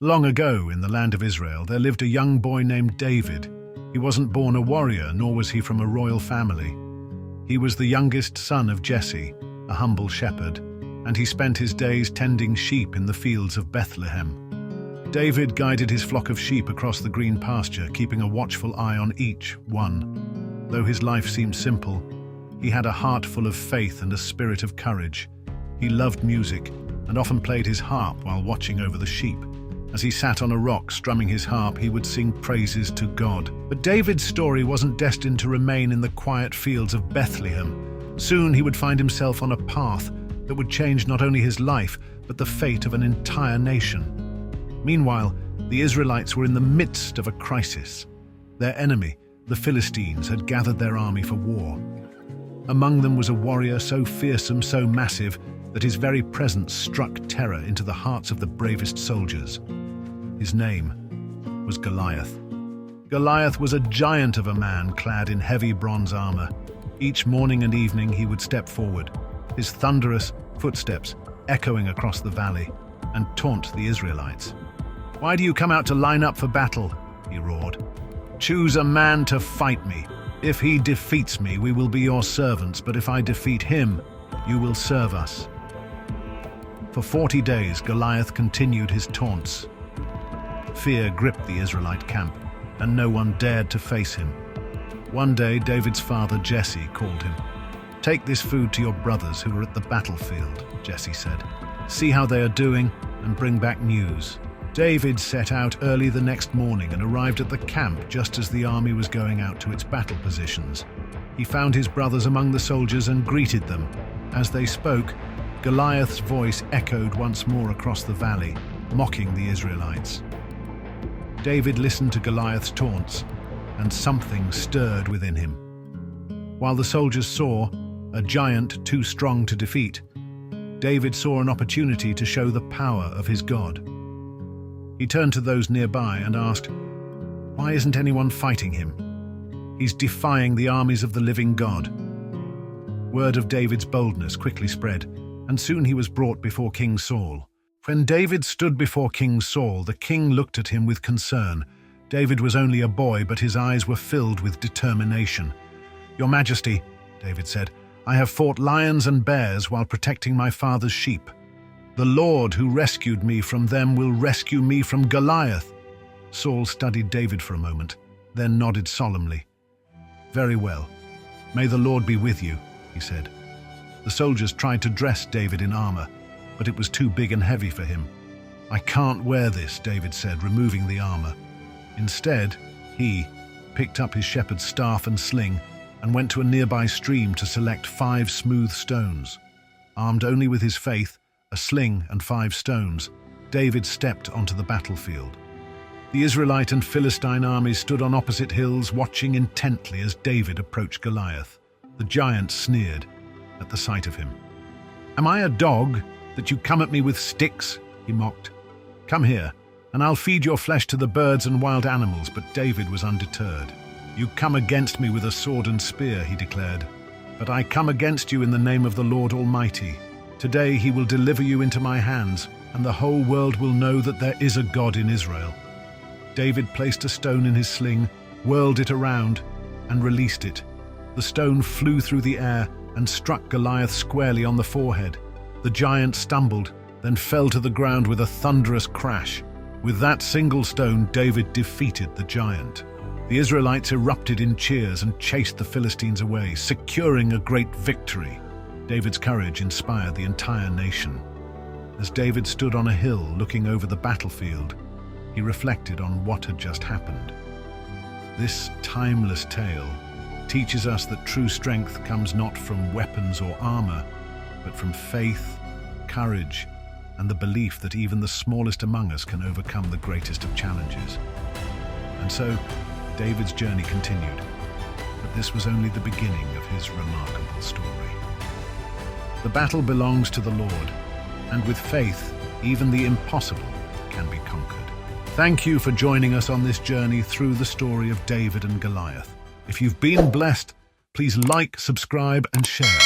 Long ago, in the land of Israel, there lived a young boy named David. He wasn't born a warrior, nor was he from a royal family. He was the youngest son of Jesse, a humble shepherd, and he spent his days tending sheep in the fields of Bethlehem. David guided his flock of sheep across the green pasture, keeping a watchful eye on each one. Though his life seemed simple, he had a heart full of faith and a spirit of courage. He loved music and often played his harp while watching over the sheep. As he sat on a rock strumming his harp, he would sing praises to God. But David's story wasn't destined to remain in the quiet fields of Bethlehem. Soon he would find himself on a path that would change not only his life, but the fate of an entire nation. Meanwhile, the Israelites were in the midst of a crisis. Their enemy, the Philistines, had gathered their army for war. Among them was a warrior so fearsome, so massive, that his very presence struck terror into the hearts of the bravest soldiers. His name was Goliath. Goliath was a giant of a man clad in heavy bronze armor. Each morning and evening he would step forward, his thunderous footsteps echoing across the valley, and taunt the Israelites. "Why do you come out to line up for battle?" he roared. "Choose a man to fight me. If he defeats me, we will be your servants, but if I defeat him, you will serve us." For 40 days, Goliath continued his taunts. Fear gripped the Israelite camp, and no one dared to face him. One day, David's father, Jesse, called him. "Take this food to your brothers who are at the battlefield," Jesse said. "See how they are doing, and bring back news." David set out early the next morning and arrived at the camp just as the army was going out to its battle positions. He found his brothers among the soldiers and greeted them. As they spoke, Goliath's voice echoed once more across the valley, mocking the Israelites. David listened to Goliath's taunts, and something stirred within him. While the soldiers saw a giant too strong to defeat, David saw an opportunity to show the power of his God. He turned to those nearby and asked, "Why isn't anyone fighting him? He's defying the armies of the living God." Word of David's boldness quickly spread, and soon he was brought before King Saul. When David stood before King Saul, the king looked at him with concern. David was only a boy, but his eyes were filled with determination. "Your Majesty," David said, "I have fought lions and bears while protecting my father's sheep. The Lord who rescued me from them will rescue me from Goliath." Saul studied David for a moment, then nodded solemnly. "Very well. May the Lord be with you," he said. The soldiers tried to dress David in armor, but it was too big and heavy for him. "I can't wear this," David said, removing the armor. Instead, he picked up his shepherd's staff and sling and went to a nearby stream to select 5 smooth stones. Armed only with his faith, a sling and 5 stones, David stepped onto the battlefield. The Israelite and Philistine armies stood on opposite hills, watching intently as David approached Goliath. The giant sneered at the sight of him. "Am I a dog that you come at me with sticks?" he mocked. "Come here, and I'll feed your flesh to the birds and wild animals." But David was undeterred. "You come against me with a sword and spear," he declared, "but I come against you in the name of the Lord Almighty. Today he will deliver you into my hands, and the whole world will know that there is a God in Israel." David placed a stone in his sling, whirled it around, and released it. The stone flew through the air and struck Goliath squarely on the forehead. The giant stumbled, then fell to the ground with a thunderous crash. With that single stone, David defeated the giant. The Israelites erupted in cheers and chased the Philistines away, securing a great victory. David's courage inspired the entire nation. As David stood on a hill looking over the battlefield, he reflected on what had just happened. This timeless tale teaches us that true strength comes not from weapons or armor, but from faith, courage, and the belief that even the smallest among us can overcome the greatest of challenges. And so, David's journey continued, but this was only the beginning of his remarkable story. The battle belongs to the Lord, and with faith, even the impossible can be conquered. Thank you for joining us on this journey through the story of David and Goliath. If you've been blessed, please like, subscribe, and share.